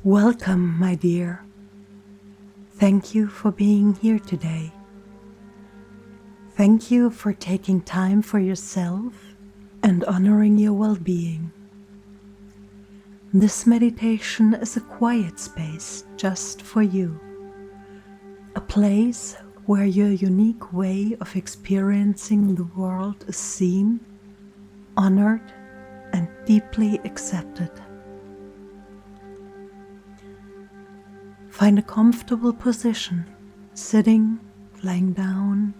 Welcome, my dear. Thank you for being here today. Thank you for taking time for yourself and honoring your well-being. This meditation is a quiet space just for you, a place where your unique way of experiencing the world is seen, honored, and deeply accepted. Find a comfortable position, sitting, lying down,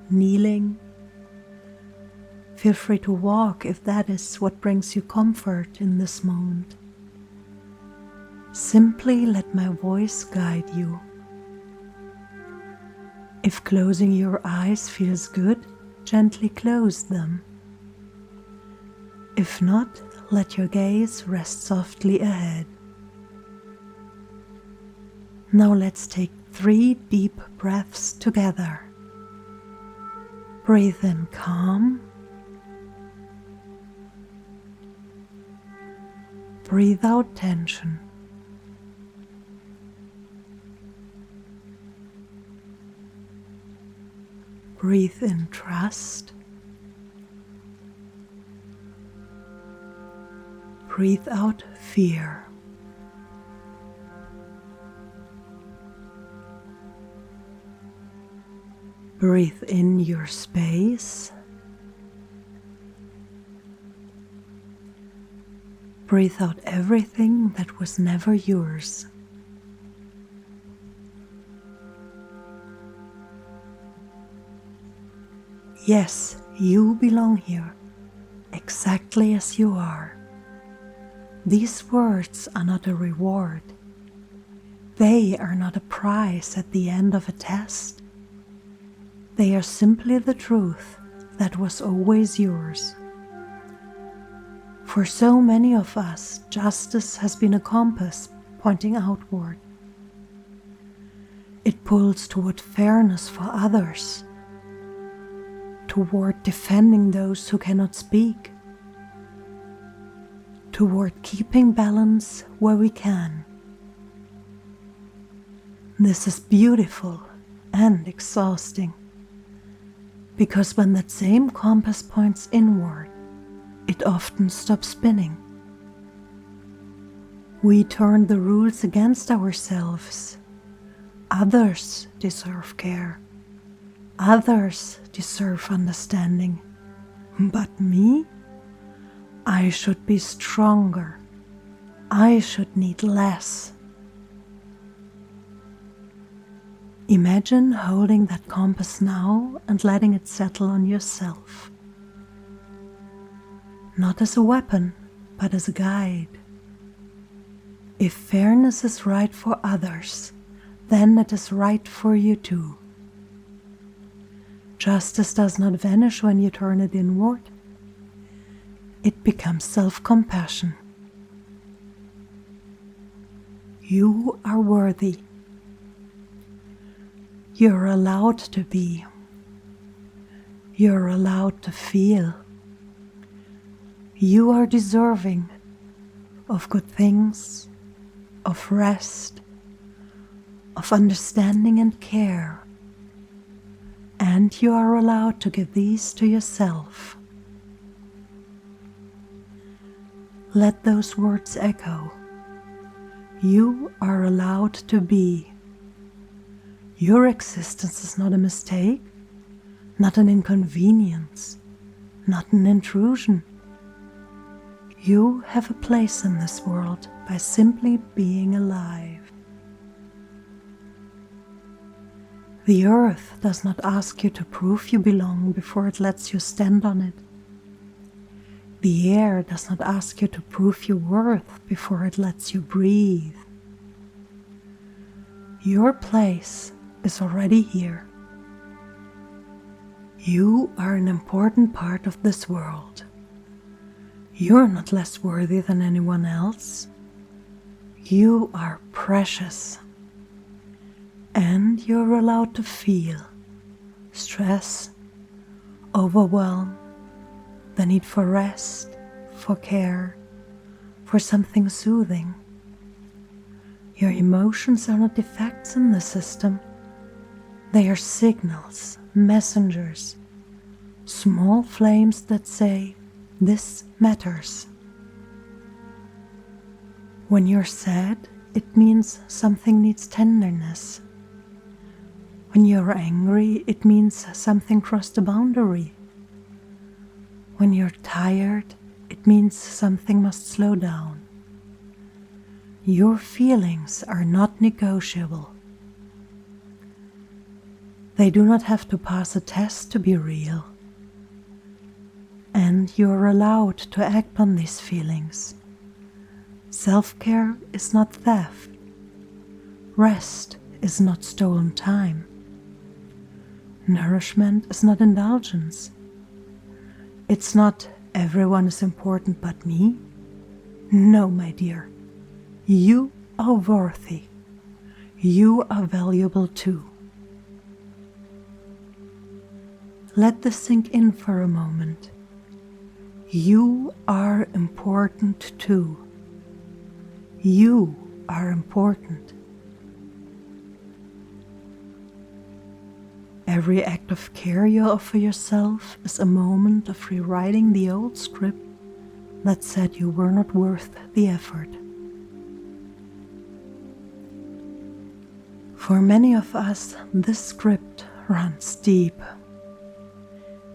kneeling. Feel free to walk if that is what brings you comfort in this moment. Simply let my voice guide you. If closing your eyes feels good, gently close them. If not, let your gaze rest softly ahead. Now let's take 3 deep breaths together. Breathe in calm. Breathe out tension. Breathe in trust. Breathe out fear. Breathe in your space. Breathe out everything that was never yours. Yes, you belong here, exactly as you are. These words are not a reward. They are not a prize at the end of a test. They are simply the truth that was always yours. For so many of us, justice has been a compass pointing outward. It pulls toward fairness for others, toward defending those who cannot speak, toward keeping balance where we can. This is beautiful and exhausting. Because when that same compass points inward, it often stops spinning. We turn the rules against ourselves. Others deserve care. Others deserve understanding. But me? I should be stronger. I should need less. Imagine holding that compass now and letting it settle on yourself. Not as a weapon, but as a guide. If fairness is right for others, then it is right for you too. Justice does not vanish when you turn it inward. It becomes self-compassion. You are worthy. You're allowed to be. You're allowed to feel. You are deserving of good things, of rest, of understanding and care. And you are allowed to give these to yourself. Let those words echo. You are allowed to be. Your existence is not a mistake, not an inconvenience, not an intrusion. You have a place in this world by simply being alive. The earth does not ask you to prove you belong before it lets you stand on it. The air does not ask you to prove your worth before it lets you breathe. Your place is already here. You are an important part of this world. You're not less worthy than anyone else. You are precious. And you're allowed to feel stress, overwhelm, the need for rest, for care, for something soothing. Your emotions are not defects in the system. They are signals, messengers, small flames that say, this matters. When you're sad, it means something needs tenderness. When you're angry, it means something crossed a boundary. When you're tired, it means something must slow down. Your feelings are not negotiable. They do not have to pass a test to be real. And you're allowed to act on these feelings. Self-care is not theft. Rest is not stolen time. Nourishment is not indulgence. It's not everyone is important but me. No, my dear. You are worthy. You are valuable too. Let this sink in for a moment. You are important too. You are important. Every act of care you offer yourself is a moment of rewriting the old script that said you were not worth the effort. For many of us, this script runs deep.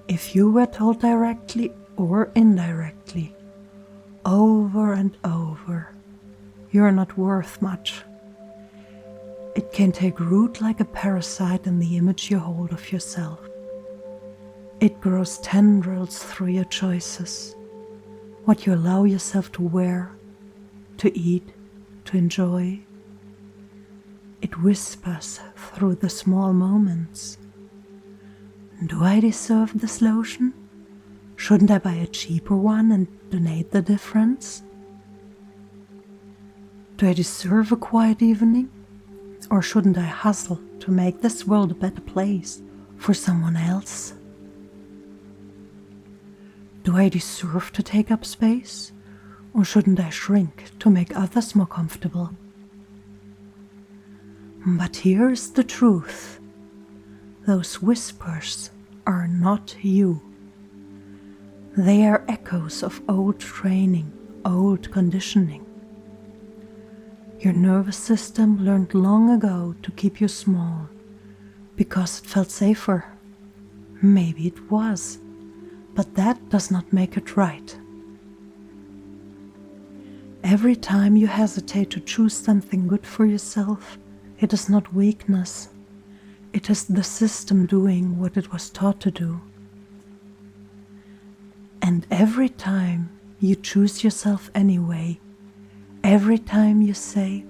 If you were told directly or indirectly, over and over, you're not worth much, it can take root like a parasite in the image you hold of yourself. It grows tendrils through your choices, what you allow yourself to wear, to eat, to enjoy. It whispers through the small moments. Do I deserve this lotion? Shouldn't I buy a cheaper one and donate the difference? Do I deserve a quiet evening? Or shouldn't I hustle to make this world a better place for someone else? Do I deserve to take up space? Or shouldn't I shrink to make others more comfortable? But here's the truth. Those whispers are not you. They are echoes of old training, old conditioning. Your nervous system learned long ago to keep you small because it felt safer. Maybe it was, but that does not make it right. Every time you hesitate to choose something good for yourself, it is not weakness. It is the system doing what it was taught to do. And every time you choose yourself anyway, every time you say,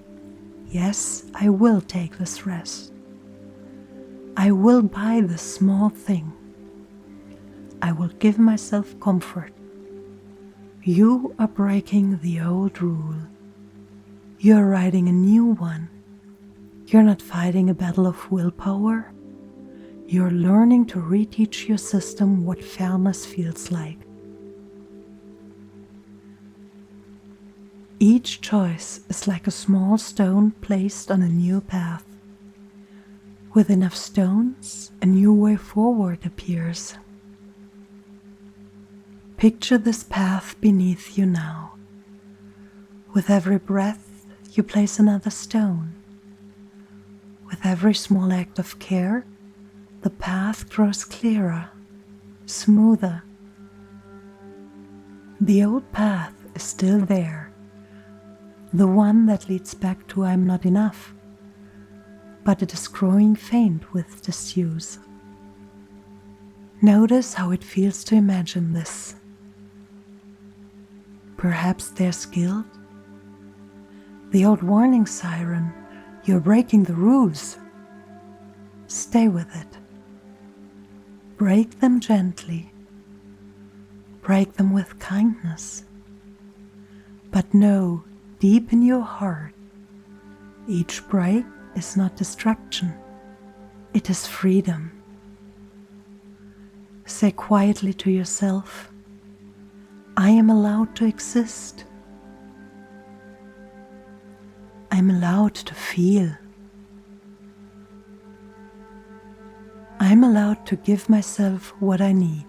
yes, I will take this rest. I will buy this small thing. I will give myself comfort. You are breaking the old rule. You are writing a new one. You're not fighting a battle of willpower. You're learning to reteach your system what fairness feels like. Each choice is like a small stone placed on a new path. With enough stones, a new way forward appears. Picture this path beneath you now. With every breath, you place another stone. With every small act of care, the path grows clearer, smoother. The old path is still there, the one that leads back to I'm not enough, but it is growing faint with disuse. Notice how it feels to imagine this. Perhaps there's guilt. The old warning siren, you're breaking the rules. Stay with it. Break them gently. Break them with kindness. But know, deep in your heart, each break is not destruction. It is freedom. Say quietly to yourself, I am allowed to exist. I'm allowed to feel. I'm allowed to give myself what I need.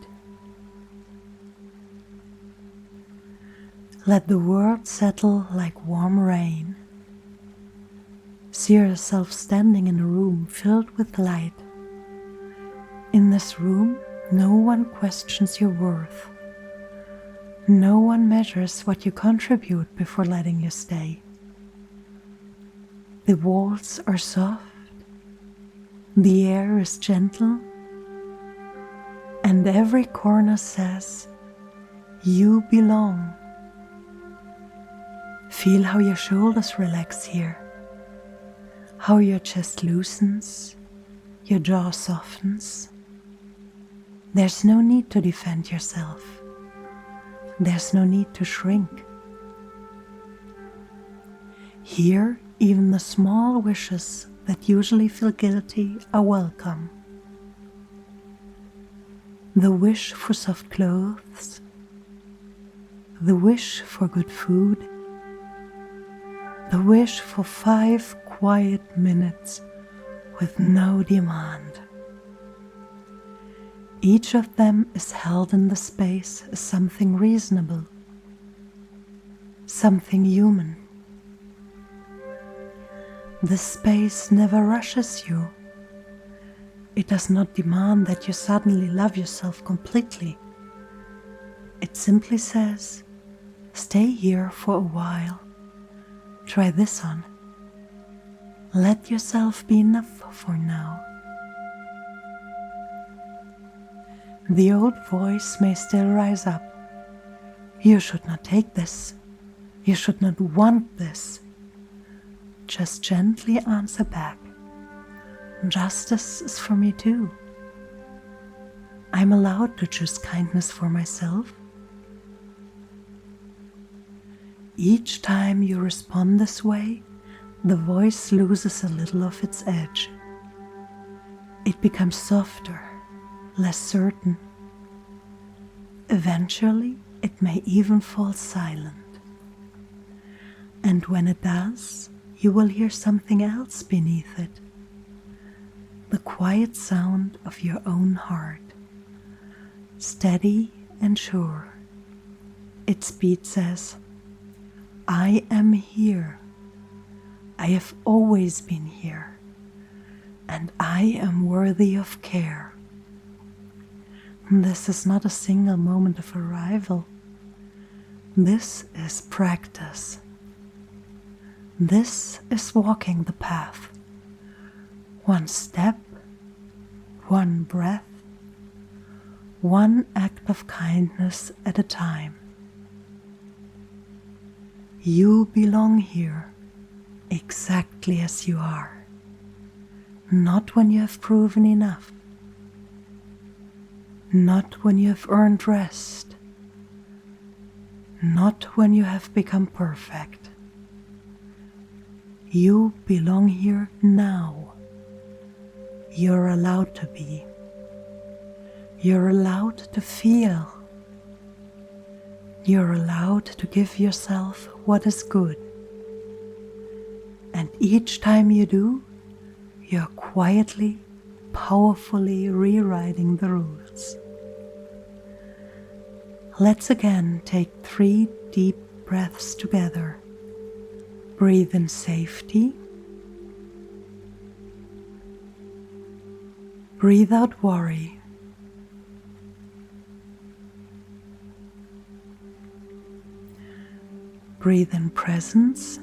Let the world settle like warm rain. See yourself standing in a room filled with light. In this room, no one questions your worth. No one measures what you contribute before letting you stay. The walls are soft, the air is gentle, and every corner says, you belong. Feel how your shoulders relax here, how your chest loosens, your jaw softens. There's no need to defend yourself. There's no need to shrink. Here, even the small wishes that usually feel guilty are welcome. The wish for soft clothes, the wish for good food, the wish for 5 quiet minutes with no demand. Each of them is held in the space as something reasonable, something human. This space never rushes you. It does not demand that you suddenly love yourself completely. It simply says, stay here for a while. Try this on. Let yourself be enough for now. The old voice may still rise up. You should not take this. You should not want this. Just gently answer back. Justice is for me too. I'm allowed to choose kindness for myself. Each time you respond this way, the voice loses a little of its edge. It becomes softer, less certain. Eventually, it may even fall silent. And when it does, you will hear something else beneath it. The quiet sound of your own heart, steady and sure. Its beat says, I am here. I have always been here, and I am worthy of care. This is not a single moment of arrival. This is practice. This is walking the path. One step, one breath, one act of kindness at a time. You belong here, exactly as you are. Not when you have proven enough. Not when you have earned rest. Not when you have become perfect. You belong here now. You're allowed to be. You're allowed to feel. You're allowed to give yourself what is good. And each time you do, you're quietly, powerfully rewriting the rules. Let's again take 3 deep breaths together. Breathe in safety. Breathe out worry. Breathe in presence.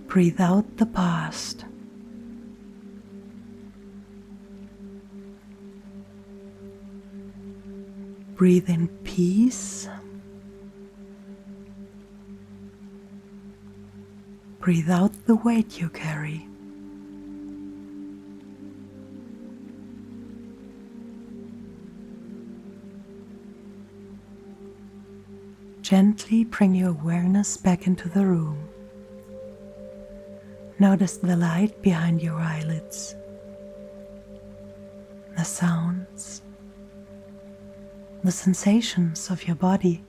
Breathe out the past. Breathe in peace. Breathe out the weight you carry. Gently bring your awareness back into the room. Notice the light behind your eyelids, the sounds, the sensations of your body.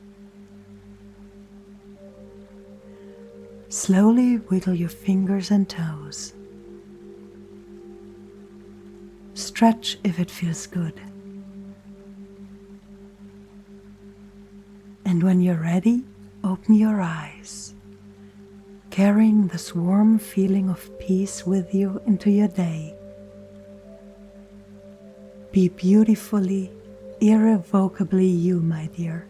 Slowly wiggle your fingers and toes. Stretch if it feels good. And when you're ready, open your eyes, carrying this warm feeling of peace with you into your day. Be beautifully, irrevocably you, my dear.